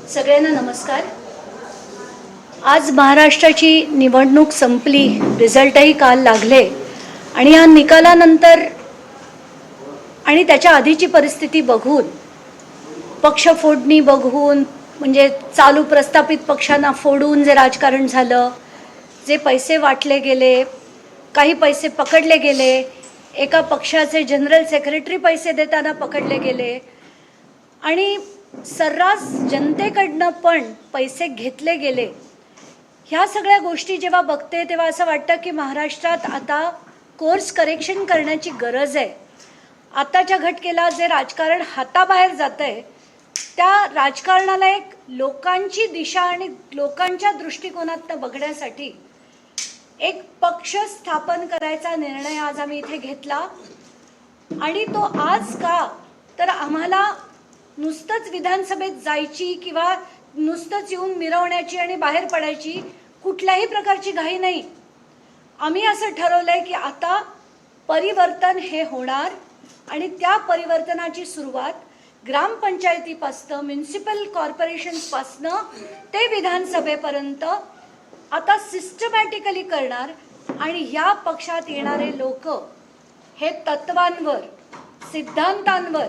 सगळ्यांना नमस्कार। आज महाराष्ट्राची निवडणूक संपली, रिझल्टही काल लागले आणि या निकालानंतर आणि त्याच्या आधीची परिस्थिती बघून, पक्ष फोडणी बघून, म्हणजे चालू प्रस्थापित पक्षांना फोडून जे राजकारण झालं, जे पैसे वाटले गेले, काही पैसे पकडले गेले, एका पक्षाचे जनरल सेक्रेटरी पैसे देताना पकडले गेले आणि सर्रास जनतेकडनं पण पैसे घेतले गेले। ह्या सगळ्या गोष्टी जेव्हा बघते तेव्हा असं वाटतं की महाराष्ट्रात आता कोर्स करेक्शन करण्याची गरज आहे। आताच्या घटकेला जे राजकारण हाताबाहेर जातंय त्या राजकारणाला एक लोकांची दिशा आणि लोकांच्या दृष्टिकोनातून बघण्यासाठी एक पक्ष स्थापन करायचा निर्णय आज आम्ही इथे घेतला। आणि तो आज का तर आम्हाला नुसतंच विधानसभेत जायची किंवा नुसतंच येऊन मिरवण्याची आणि बाहेर पडायची कुठल्याही प्रकारची घाई नाही। आम्ही असं ठरवलंय की आता परिवर्तन हे होणार आणि त्या परिवर्तनाची सुरुवात ग्रामपंचायतीपासून म्युनिसिपल कॉर्पोरेशनपासून ते विधानसभेपर्यंत आता सिस्टमॅटिकली करणार। आणि या पक्षात येणारे लोक हे तत्वांवर सिद्धांतांवर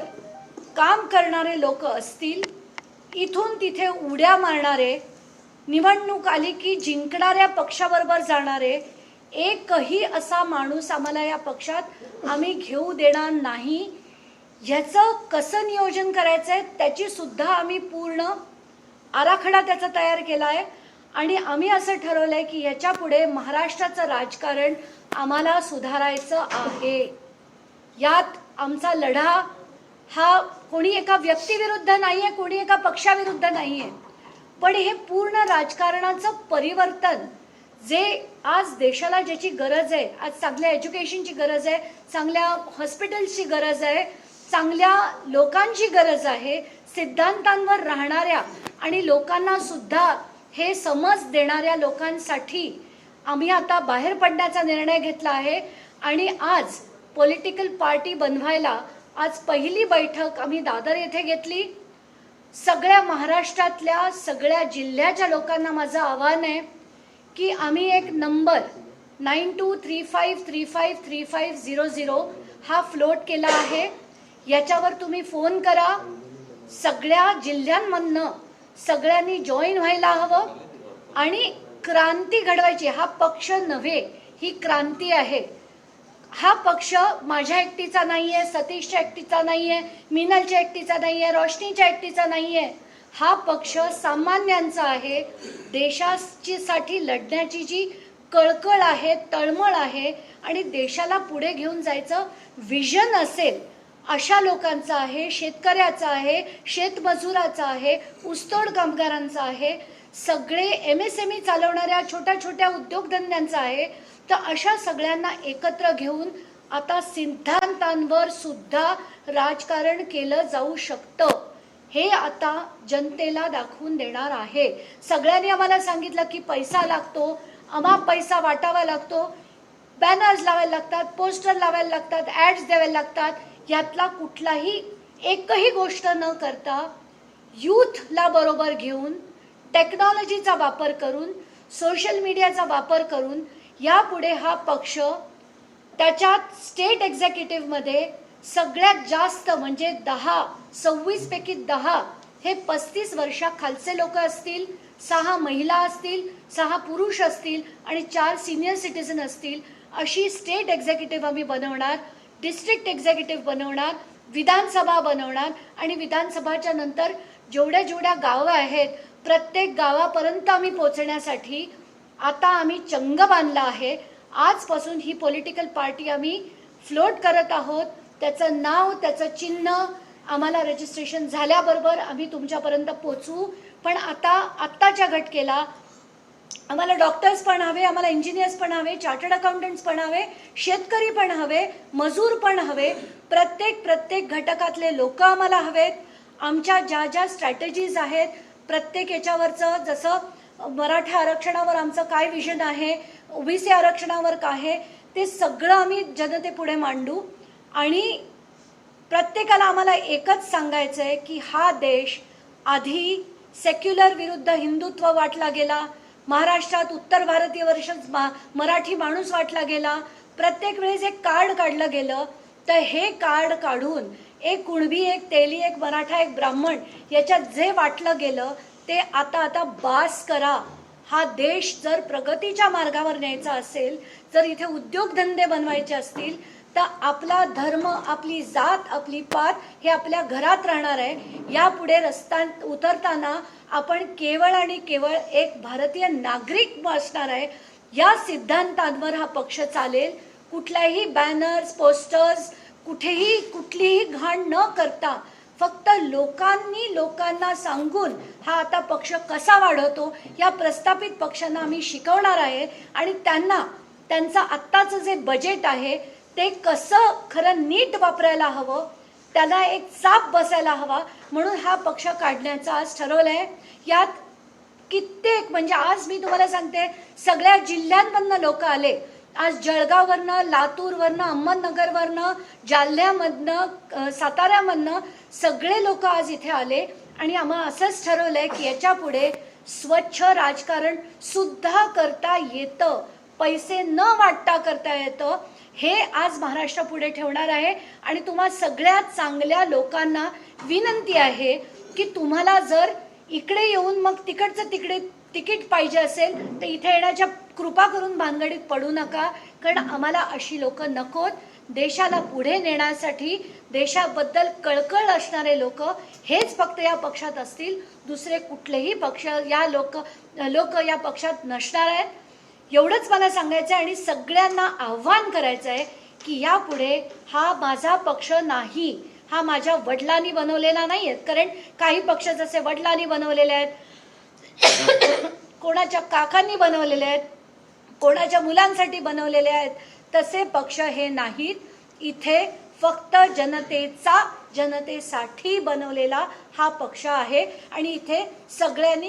काम करणारे लोक असतील, इथून तिथे उड्या मारणारे, निवडणूक आली की जिंकणाऱ्या पक्षाबरोबर जाणारे एकही असा माणूस आम्हाला या पक्षात आम्ही घेऊ देणार नाही। याचं कसं नियोजन करायचं आहे त्याची सुद्धा आम्ही पूर्ण आराखडा त्याचा तयार केला आहे आणि आम्ही असं ठरवलंय की याच्या पुढे महाराष्ट्राचं राजकारण आम्हाला सुधारायचं आहे। यात आमचा लढा हा कोणी एका व्यक्तीविरुद्ध नाहीये, कोणी एका पक्षाविरुद्ध नाहीये, पण हे पूर्ण राजकारणाचं परिवर्तन जे आज देशाला ज्याची गरज आहे, आज चांगल्या एज्युकेशनची गरज आहे, चांगल्या हॉस्पिटल्सची गरज आहे, चांगल्या लोकांची गरज आहे, सिद्धांतांवर राहणाऱ्या आणि लोकांना सुद्धा हे समज देणाऱ्या लोकांसाठी आम्ही आता बाहेर पडण्याचा निर्णय घेतला आहे। आणि आज पॉलिटिकल पार्टी बनवायला आज पहिली बैठक आम्ही दादर येथे घेतली। सगळ्या महाराष्ट्रातल्या सगळ्या जिल्ह्याच्या लोकांना माझं आव्हान आहे की आम्ही एक नंबर 9235353500 हा फ्लोट केला आहे। याच्यावर तुम्ही फोन करा। सगळ्या जिल्ह्यांमधनं सगळ्यांनी जॉईन व्हायला हवं आणि क्रांती घडवायची। हा पक्ष नव्हे, ही क्रांती आहे। हा पक्ष माझ्या एकटीचा नाहीये, सतीशच्या एकटीचा नाहीये, मिनलच्या एकटीचा नाहीये, रोशनीच्या एकटीचा नाहीये। हा पक्ष सामान्यांचा आहे। देशासाठी लढण्याची जी कळकळ आहे, तळमळ आहे आणि देशाला पुढे घेऊन जायचं विजन असेल अशा लोकांचा आहे, शेतकऱ्याचा आहे, शेतमजुराचा आहे, ऊसतोड कामगारांचा आहे, सगळे MSME चालवणाऱ्या छोट्या छोट्या उद्योगधंद्यांचा आहे। तर अशा सगळ्यांना एकत्र घेऊन आता सिद्धांतांवर सुद्धा राजकारण केलं जाऊ शकतं हे आता जनतेला दाखवून देणार आहे। सगळ्यांनी आम्हाला सांगितलं की पैसा लागतो, आम्हाला पैसा वाटावा लागतो, बॅनर्स लावायला लागतात, पोस्टर लावायला लागतात, ॲड्स द्यायला लागतात। यातला कुठलाही एकही गोष्ट न करता यूथला बरोबर घेऊन टेक्नॉलॉजीचा वापर करून सोशल मीडियाचा वापर करून यापुढे हा पक्ष त्याच्यात स्टेट एक्झिक्युटिव्हमध्ये सगळ्यात जास्त म्हणजे 26 पैकी 10 हे 35 वर्षाखालचे लोक असतील, 6 महिला असतील, 6 पुरुष असतील आणि 4 सिनियर सिटीजन असतील अशी स्टेट एक्झिक्युटिव्ह आम्ही बनवणार, डिस्ट्रिक्ट एक्झिक्युटिव्ह बनवणार, विधानसभा बनवणार आणि विधानसभाच्या नंतर जेवढ्या जेवढ्या गावं आहेत प्रत्येक गावापर्यंत आम्ही पोहोचण्यासाठी आता आम्ही चंग बांधला आहे। आजपासून ही पॉलिटिकल पार्टी आम्ही फ्लोट करत आहोत। त्याचं नाव, त्याचं चिन्ह आम्हाला रजिस्ट्रेशन झाल्याबरोबर आम्ही तुमच्यापर्यंत पोहोचू। पण आत्ताच्या घटकेला आम्हाला डॉक्टर्स पण हवे, आम्हाला इंजिनियर्स पण हवे, चार्टर्ड अकाउंटंट्स पण हवे, शेतकरी पण हवे, मजूर पण हवे, प्रत्येक घटकातले लोक आम्हाला हवेत। आमच्या ज्या ज्या स्ट्रॅटेजीज आहेत प्रत्येक याच्यावरचं, जसं मराठा आरक्षणावर आमचं काय विजन आहे, OBC आरक्षणावर काय आहे, ते सगळं आम्ही जनतेपुढे मांडू। आणि प्रत्येकाला आम्हाला एकच सांगायचं आहे की हा देश आधी सेक्युलर विरुद्ध हिंदुत्व वाटला गेला, महाराष्ट्रात उत्तर भारतीय वर्सेस मराठी माणूस वाटला गेला, प्रत्येक वेळेस एक कार्ड काढलं गेलं. तर हे कार्ड काढून एक कुणबी, एक तेली, एक मराठा, एक ब्राह्मण याच्यात जे वाटलं गेलं ते आता बास करा. हा देश जर प्रगतीच्या मार्गावर न्यायचा असेल, जर इथे उद्योगधंदे बनवायचे असतील, तर आपला धर्म, आपली जात, आपली पात हे आपल्या घरात राहणार आहे. यापुढे रस्त्यात उतरताना आपण केवळ आणि केवळ एक भारतीय नागरिक असणार आहे. या सिद्धांतांवर हा पक्ष चालेल. कुठल्याही बॅनर्स, पोस्टर्स, कुठलीही घाण न करता फक्त लोकांना सांगून हा आता पक्ष कसा वाढवतो या प्रस्थापित पक्षांना आम्ही शिकवणार आहे. आणि त्यांचं आत्ताचं जे बजेट आहे ते कसं खरं नीट वापरायला हवं, त्याला एक चाप बसायला हवा, म्हणून हा पक्ष काढण्याचं आज ठरवलंय. यात कित्येक, म्हणजे आज मी तुम्हाला सांगते, सगळ्या जिल्ह्यांमधनं लोक आले. आज जळगाववरनं, लातूरवरनं, अहमदनगरवरनं, जालन्यामधनं, साताऱ्यामधनं सगळे लोक आज इथे आले. आणि आम्हाला असंच ठरवलंय की याच्या पुढे स्वच्छ राजकारण सुद्धा करता येतं, पैसे न वाटता करता येतं. हे आज महाराष्ट्र पुढे ठेवणार आहे. आणि तुम्हा सगळ्या चांगल्या लोकांना विनंती आहे की तुम्हाला जर इकडे येऊन मग तिकडे तिकीट पाहिजे असेल तर इथे येण्याच्या कृपा करून भानगडीत पडू नका, कारण आम्हाला अशी लोक नकोत. देशाला पुढे नेण्यासाठी देशाबद्दल कळकळ असणारे लोक हेच फक्त या पक्षात असतील. दुसरे कुठलेही पक्ष लोक या पक्षात नसणार आहेत. एवढंच मला सांगायचं आहे. आणि सगळ्यांना आव्हान करायचं आहे की यापुढे हा माझा पक्ष नाही, हा माझ्या वडिलांनी बनवलेला नाही आहे. कारण काही पक्ष जसे वडिलांनी बनवलेले आहेत, कोणाच्या काकांनी बनवलेले आहेत, कोणाच्या मुलांसाठी बनवलेले आहेत, तसे पक्ष हे नाहीत. इथे फक्त जनतेसाठी बनवलेला हा पक्ष आहे. आणि इथे सगळ्यांनी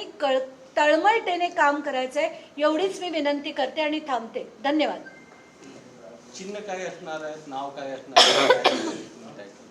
तळमळतेने काम करायचंय, एवढीच मी विनंती करते आणि थांबते. धन्यवाद. चिन्ह काय असणार आहे, नाव काय असणार आहे,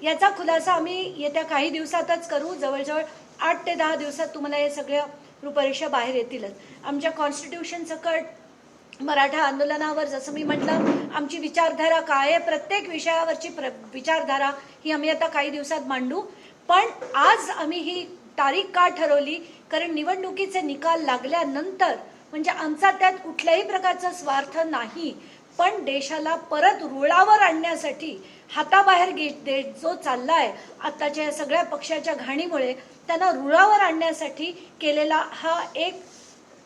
याचा खुलासा आम्ही येत्या काही दिवसातच करू. जवळजवळ 8 ते 10 दिवसात तुम्हाला हे सगळ्या रूपरेषा बाहेर येतीलच. आमच्या कॉन्स्टिट्यूशन सकट मराठा आंदोलनावर जसं मी म्हटलं, आमची विचारधारा काय आहे, प्रत्येक विषयावरची विचारधारा ही आम्ही आता काही दिवसात मांडू. पण आज आम्ही ही तारीख का ठरवली, कारण निवडणुकीचे निकाल लागल्यानंतर, म्हणजे आमचा त्यात कुठल्याही प्रकारचा स्वार्थ नाही, पण देशाला परत रुळावर आणण्यासाठी, हाताबाहेर जो चाललाय आताच्या या सगळ्या पक्षाच्या घाणीमुळे, त्यांना रुळावर आणण्यासाठी केलेला हा एक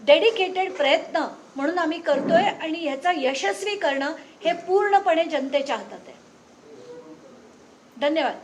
डेडिकेटेड प्रयत्न म्हणून आम्ही करतोय. आणि ह्याचा यशस्वी करणं हे पूर्णपणे जनतेच्या हातात आहे. धन्यवाद.